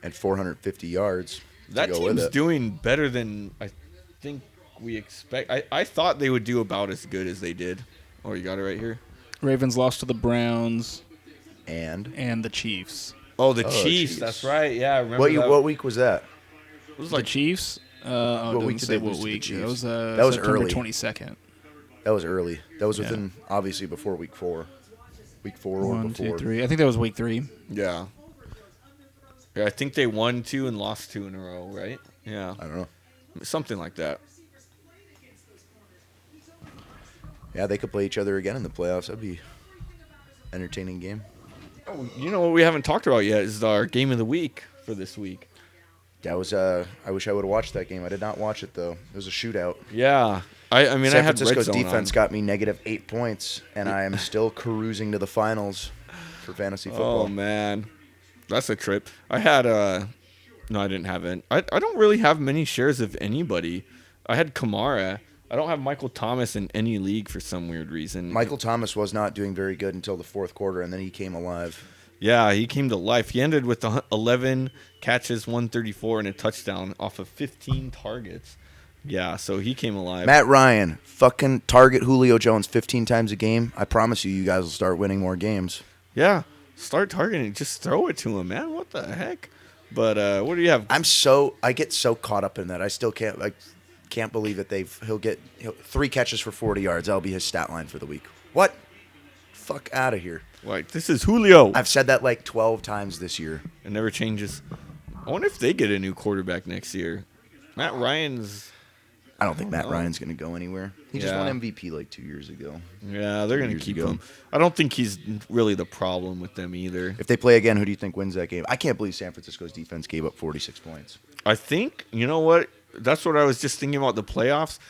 And 450 yards. That to go with team's it. doing better than I think we expect. I thought they would do about as good as they did. Oh, you got it right here. Ravens lost to the Browns And and the Chiefs. Oh, the Chiefs. Chiefs. That's right. Yeah, I remember that. what week was that? It was The like Chiefs? What week did they lose to the week. Chiefs? That was, That was September early. 22nd. That was early. That was Yeah. within, obviously, before week 4. Week 4 or 1, before. 2, 3. I think that was week 3. Yeah. Yeah, I think they won 2 and lost 2 in a row, right? Yeah. I don't know. Something like that. Yeah, they could play each other again in the playoffs. That'd be entertaining game. Oh, you know what we haven't talked about yet is our game of the week for this week. That was I wish I would have watched that game. I did not watch it though. It was a shootout. Yeah. I mean, San I had Red Francisco's Zone defense on. got me negative 8 points, and I am still cruising to the finals for fantasy football. Oh, man. That's a trip. I had no, I didn't have it. I don't really have many shares of anybody. I had Kamara. I don't have Michael Thomas in any league for some weird reason. Michael Thomas was not doing very good until the fourth quarter, and then he came alive. Yeah, he came to life. He ended with 11 catches, 134, and a touchdown off of 15 targets. Yeah, so he came alive. Matt Ryan, fucking target Julio Jones 15 times a game. I promise you guys will start winning more games. Yeah, start targeting. Just throw it to him, man. What the heck? But what do you have? I get so caught up in that. I still can't believe that he'll get 3 catches for 40 yards. That'll be his stat line for the week. What? Fuck out of here. Like, this is Julio. I've said that like 12 times this year. It never changes. I wonder if they get a new quarterback next year. Matt Ryan's. I don't think Matt know. Ryan's going to go anywhere. He just Yeah. won MVP like 2 years ago. Yeah, they're going to Years keep ago. him. I don't think he's really the problem with them either. If they play again, who do you think wins that game? I can't believe San Francisco's defense gave up 46 points. I think, you know what? That's what I was just thinking about the playoffs.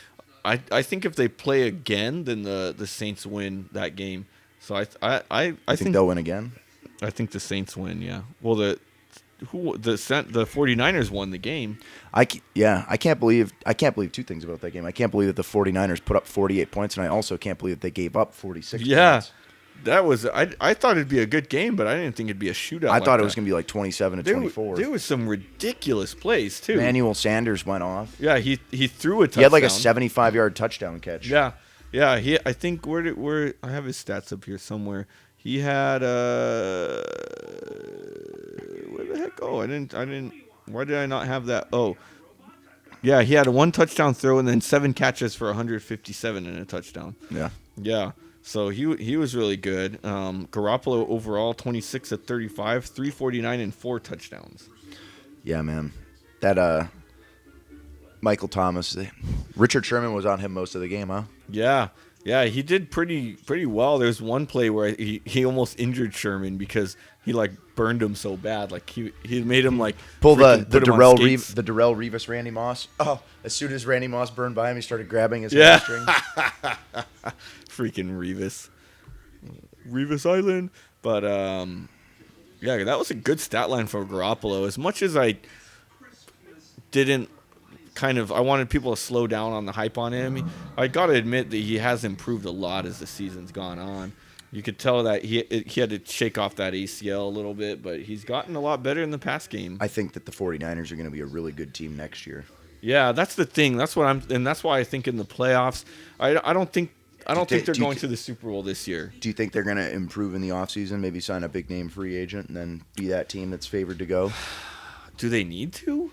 I think if they play again, then the Saints win that game. So I think they'll win again? I think the Saints win, yeah. Well, the 49ers won the game. I can't believe 2 things about that game. I can't believe that the 49ers put up 48 points, and I also can't believe that they gave up 46 Yeah. points. That was I thought it'd be a good game, but I didn't think it'd be a shootout. I thought it was going to be like 27 to There 24. There was some ridiculous plays too. Emmanuel Sanders went off. Yeah, he threw a touchdown. He had like a 75-yard touchdown catch. Yeah. I think where I have his stats up here somewhere. He had where the heck? Oh, I didn't. Why did I not have that? Oh, yeah, he had a 1 touchdown throw and then 7 catches for 157 and a touchdown. Yeah. Yeah. So he was really good. Garoppolo overall 26 of 35, 349 and 4 touchdowns. Yeah, man. That Michael Thomas, Richard Sherman was on him most of the game, huh? Yeah. Yeah, he did pretty well. There's one play where he almost injured Sherman because he like burned him so bad. Like he made him like Pull the put him on Darrell skates. Revis Randy Moss. Oh, as soon as Randy Moss burned by him, he started grabbing his Yeah. hamstring. Freaking Revis Island. But yeah, that was a good stat line for Garoppolo. As much as I didn't I wanted people to slow down on the hype on him. I got to admit that he has improved a lot as the season's gone on. You could tell that he had to shake off that ACL a little bit, but he's gotten a lot better in the pass game. I think that the 49ers are going to be a really good team next year. Yeah, that's the thing. That's why I think in the playoffs, I don't think they're going to the Super Bowl this year. Do you think they're going to improve in the offseason, maybe sign a big name free agent and then be that team that's favored to go? Do they need to?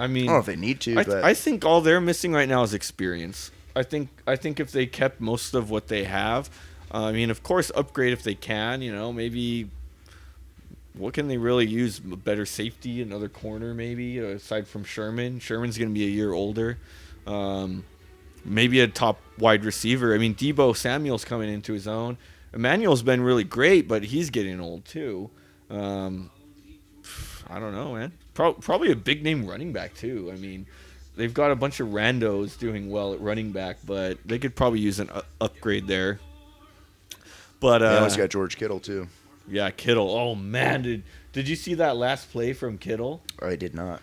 I mean, I don't know if they need to, but I think all they're missing right now is experience. I think if they kept most of what they have, I mean, of course, upgrade if they can. You know, maybe what can they really use? Better safety, another corner maybe, aside from Sherman. Sherman's going to be a year older. Maybe a top wide receiver. I mean, Debo Samuel's coming into his own. Emmanuel's been really great, but he's getting old too. I don't know, man. Probably a big name running back too. I mean, they've got a bunch of randos doing well at running back, but they could probably use an upgrade there. But They always got George Kittle too. yeah, Kittle. Oh man, did you see that last play from Kittle? I did not.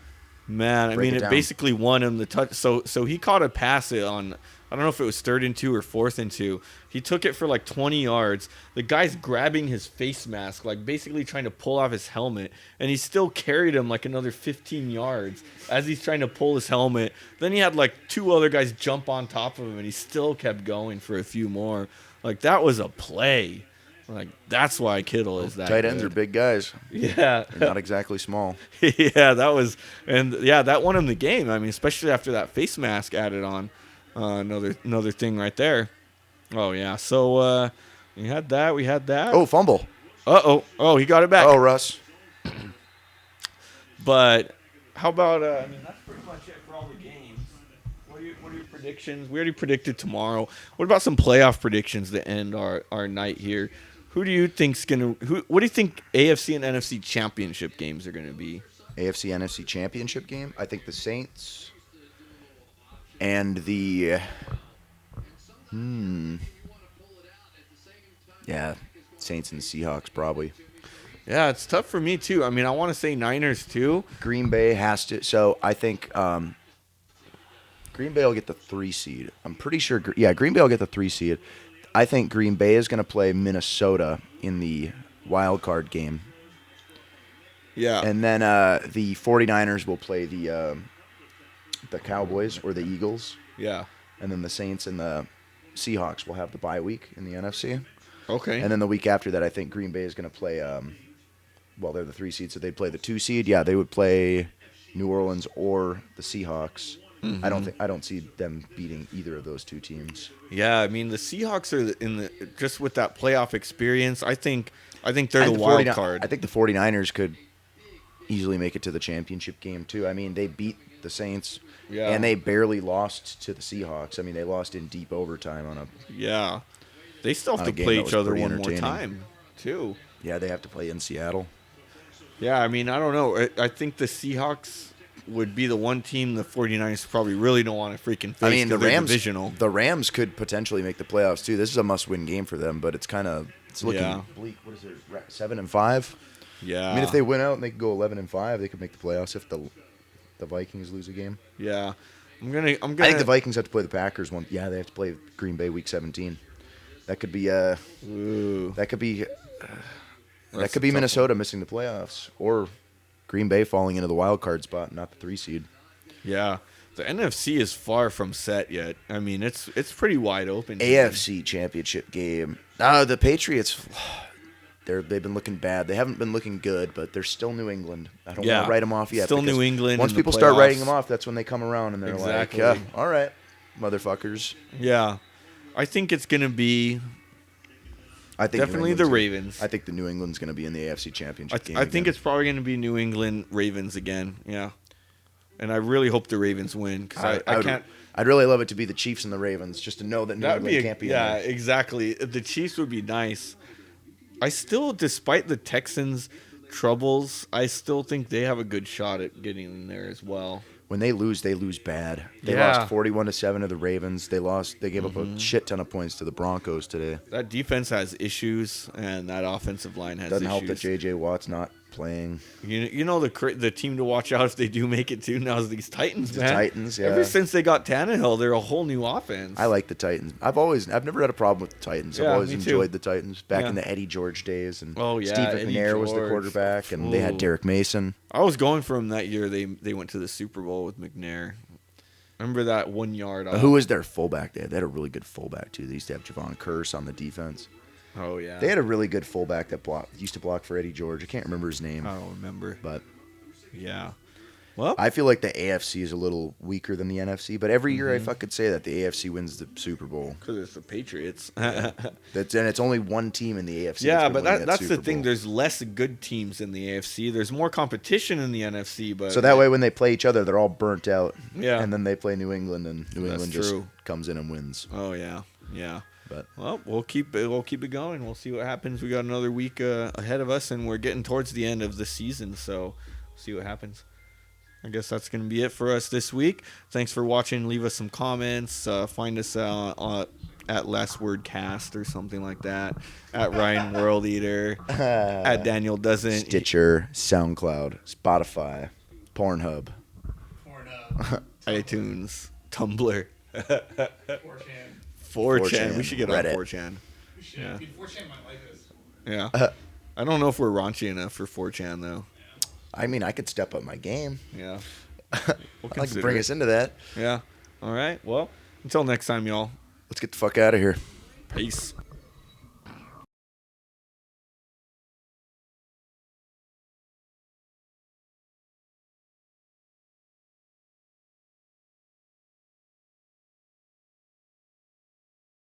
Man, I Break mean, it it down. basically won him the touch. So he caught a pass on, I don't know if it was 3rd and 2 or 4th and 2. He took it for like 20 yards. The guy's grabbing his face mask, like basically trying to pull off his helmet, and he still carried him like another 15 yards as he's trying to pull his helmet. Then he had like 2 other guys jump on top of him, and he still kept going for a few more. Like, that was a play. Like, that's why Kittle is that Tight ends good. are big guys. Yeah. They're not exactly small. Yeah, that won him the game. I mean, especially after that face mask added on. Another thing right there. Oh yeah. So we had that. Oh, fumble. Oh, he got it back. Oh, Russ. But how about I mean, that's pretty much it for all the games. What are your predictions? We already predicted tomorrow. What about some playoff predictions to end our night here? Who do you think's gonna? What do you think AFC and NFC championship games are gonna be? AFC NFC championship game. I think the Saints and the Saints and the Seahawks probably. Yeah, it's tough for me too. I mean, I want to say Niners too. Green Bay has to. So I think Green Bay will get the 3 seed. I'm pretty sure. Green Bay will get the 3 seed. I think Green Bay is going to play Minnesota in the wild card game. Yeah. And then the 49ers will play the Cowboys or the Eagles. Yeah. And then the Saints and the Seahawks will have the bye week in the NFC. Okay. And then the week after that, I think Green Bay is going to play, they're the 3 seed, so they'd play the 2 seed. Yeah, they would play New Orleans or the Seahawks. Mm-hmm. I don't see them beating either of those 2 teams. Yeah, I mean the Seahawks are just with that playoff experience. I think they're the wild card. I think the 49ers could easily make it to the championship game too. I mean, they beat the Saints, and they barely lost to the Seahawks. I mean, they lost in deep overtime on a. Yeah, they still have on a to game play that each was other pretty one more entertaining. time too. Yeah, they have to play in Seattle. Yeah, I mean, I don't know. I think the Seahawks would be the one team the 49ers probably really don't want to freaking face. I mean, the 'cause they're Rams. divisional. The Rams could potentially make the playoffs too. This is a must-win game for them, but it's looking Yeah. bleak. What is it? 7-5. Yeah. I mean, if they win out and they could go 11-5, they could make the playoffs if the Vikings lose a game. Yeah. I'm gonna. I think the Vikings have to play the Packers one. Yeah, they have to play Green Bay week 17. That could be Ooh. that could be That's a tough Minnesota missing the playoffs or Green Bay falling into the wild card spot, not the 3 seed. Yeah. The NFC is far from set yet. I mean, it's pretty wide open. AFC championship game. The Patriots. They've been looking bad. They haven't been looking good, but they're still New England. I don't want to write them off yet. Still because New England. Once in the people start writing playoffs. them off, that's when they come around and they're Exactly. like, yeah, all right, motherfuckers. Yeah. I think it's gonna be I think definitely the Ravens. I think the New England's going to be in the AFC championship game. I think again. it's probably going to be New England Ravens again. Yeah. And I really hope the Ravens win because I can't. I'd really love it to be the Chiefs and the Ravens, just to know that New That would England be can't be yeah, in there. exactly. The Chiefs would be nice. I still, despite the Texans' troubles, I still think they have a good shot at getting in there as well. When they lose bad. They Yeah. lost 41-7 to the Ravens. They gave up a shit ton of points to the Broncos today. That defense has issues, and that offensive line has Doesn't issues. help that J.J. Watt's not playing. You know the team to watch out if they do make it to now is these Titans, The man. Titans, yeah. Ever since they got Tannehill, they're a whole new offense. I like the Titans. I've never had a problem with the Titans. I've Yeah, always me too. enjoyed the Titans back Yeah. in the Eddie George days. And Oh, yeah, Steve Eddie McNair was the George. quarterback, and they had Ooh. Derek Mason. I was going for them that year. They went to the Super Bowl with McNair. Remember that 1 yard off? Who was their fullback? They had a really good fullback too. They used to have Javon Curse on the defense. Oh yeah. They had a really good fullback that used to block for Eddie George. I can't remember his name, I don't remember. but Yeah. Well, I feel like the AFC is a little weaker than the NFC, but every year I fucking say that the AFC wins the Super Bowl. because it's the Patriots. And it's only one team in the AFC. Yeah, that's been but winning that's the Super thing. Bowl. There's less good teams in the AFC. There's more competition in the NFC, but So that way, when they play each other, they're all burnt out. Yeah. And then they play New England, and New That's England just true. comes in and wins. Oh yeah, yeah. But Well, we'll keep it going. We'll see what happens. We got another week ahead of us, and we're getting towards the end of the season, so we'll see what happens. I guess that's going to be it for us this week. Thanks for watching. Leave us some comments. Find us at Last Word Cast or something like that. At Ryan World Eater. At Daniel Doesn't. Stitcher, SoundCloud, Spotify, Pornhub. iTunes. Tumblr. 4chan. 4chan. We should get Reddit. on 4chan. Yeah. 4chan might like this. Yeah. I don't know if we're raunchy enough for 4chan, though. I mean, I could step up my game. Yeah. I'd like to bring us into that. Yeah. All right. Well, until next time, y'all. Let's get the fuck out of here. Peace.